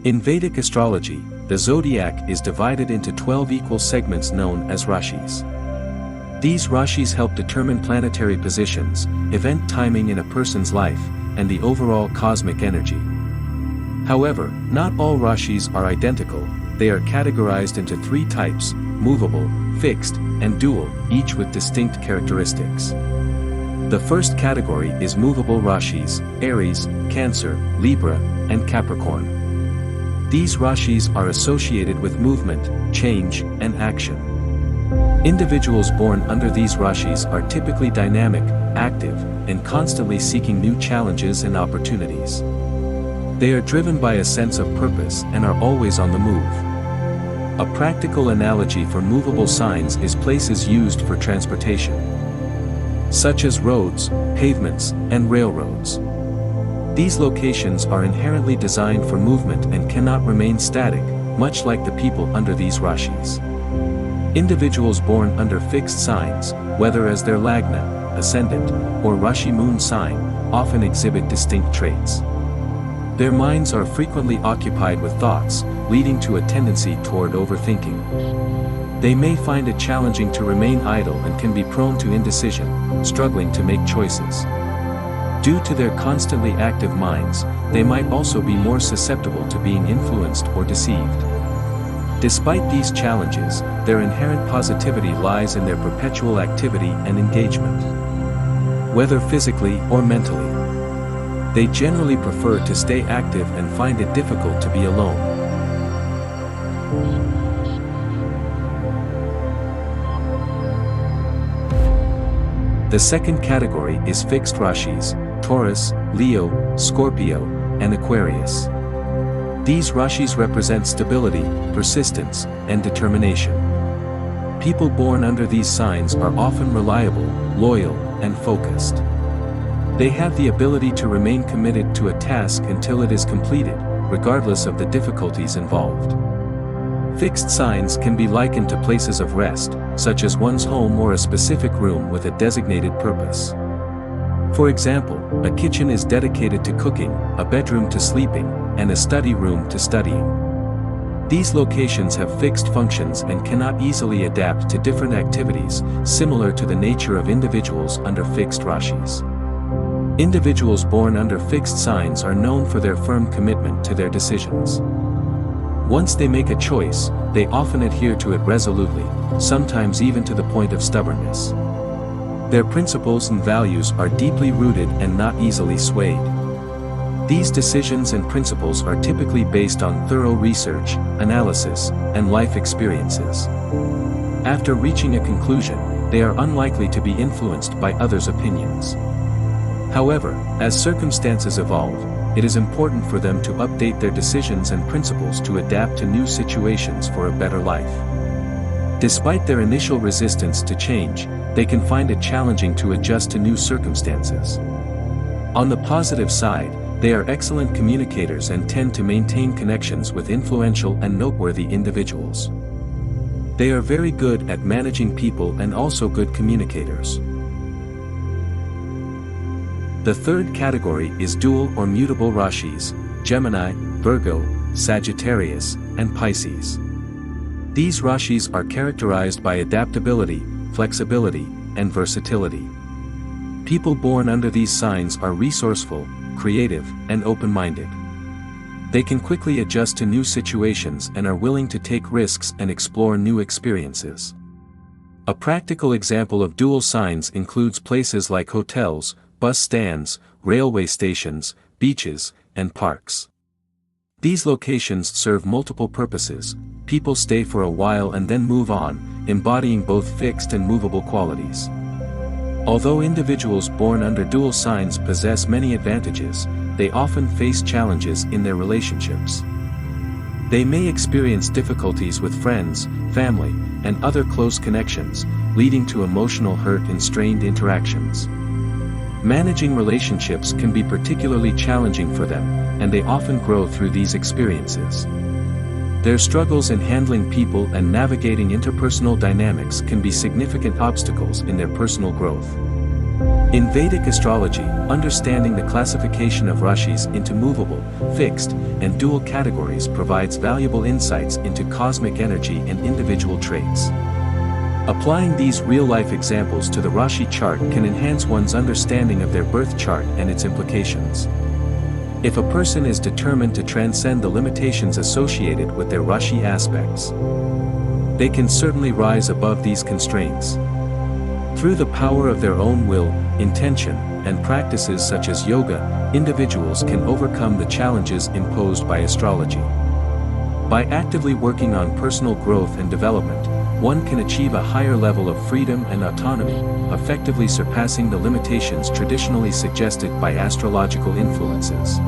In Vedic astrology, the zodiac is divided into 12 equal segments known as rashis. These rashis help determine planetary positions, event timing in a person's life, and the overall cosmic energy. However, not all rashis are identical. They are categorized into 3 types: movable, fixed, and dual, each with distinct characteristics. The first category is movable rashis: Aries, Cancer, Libra, and Capricorn. These rashis are associated with movement, change, and action. Individuals born under these rashis are typically dynamic, active, and constantly seeking new challenges and opportunities. They are driven by a sense of purpose and are always on the move. A practical analogy for movable signs is places used for transportation, such as roads, pavements, and railroads. These locations are inherently designed for movement and cannot remain static, much like the people under these rashis. Individuals born under fixed signs, whether as their lagna, ascendant, or rashi moon sign, often exhibit distinct traits. Their minds are frequently occupied with thoughts, leading to a tendency toward overthinking. They may find it challenging to remain idle and can be prone to indecision, struggling to make choices. Due to their constantly active minds, they might also be more susceptible to being influenced or deceived. Despite these challenges, their inherent positivity lies in their perpetual activity and engagement. Whether physically or mentally, they generally prefer to stay active and find it difficult to be alone. The second category is fixed rashis: Taurus, Leo, Scorpio, and Aquarius. These rashis represent stability, persistence, and determination. People born under these signs are often reliable, loyal, and focused. They have the ability to remain committed to a task until it is completed, regardless of the difficulties involved. Fixed signs can be likened to places of rest, such as one's home or a specific room with a designated purpose. For example, a kitchen is dedicated to cooking, a bedroom to sleeping, and a study room to studying. These locations have fixed functions and cannot easily adapt to different activities, similar to the nature of individuals under fixed rashis. Individuals born under fixed signs are known for their firm commitment to their decisions. Once they make a choice, they often adhere to it resolutely, sometimes even to the point of stubbornness. Their principles and values are deeply rooted and not easily swayed. These decisions and principles are typically based on thorough research, analysis, and life experiences. After reaching a conclusion, they are unlikely to be influenced by others' opinions. However, as circumstances evolve, it is important for them to update their decisions and principles to adapt to new situations for a better life. Despite their initial resistance to change, they can find it challenging to adjust to new circumstances. On the positive side, they are excellent communicators and tend to maintain connections with influential and noteworthy individuals. They are very good at managing people and also good communicators. The third category is dual or mutable rashis: Gemini, Virgo, Sagittarius, and Pisces. These rashis are characterized by adaptability, flexibility, and versatility. People born under these signs are resourceful, creative, and open-minded. They can quickly adjust to new situations and are willing to take risks and explore new experiences. A practical example of dual signs includes places like hotels, bus stands, railway stations, beaches, and parks. These locations serve multiple purposes. People stay for a while and then move on, embodying both fixed and movable qualities. Although individuals born under dual signs possess many advantages, they often face challenges in their relationships. They may experience difficulties with friends, family, and other close connections, leading to emotional hurt and strained interactions. Managing relationships can be particularly challenging for them, and they often grow through these experiences. Their struggles in handling people and navigating interpersonal dynamics can be significant obstacles in their personal growth. In Vedic astrology, understanding the classification of rashis into movable, fixed, and dual categories provides valuable insights into cosmic energy and individual traits. Applying these real-life examples to the Rashi chart can enhance one's understanding of their birth chart and its implications. If a person is determined to transcend the limitations associated with their Rashi aspects, they can certainly rise above these constraints. Through the power of their own will, intention, and practices such as yoga, individuals can overcome the challenges imposed by astrology. By actively working on personal growth and development, one can achieve a higher level of freedom and autonomy, effectively surpassing the limitations traditionally suggested by astrological influences.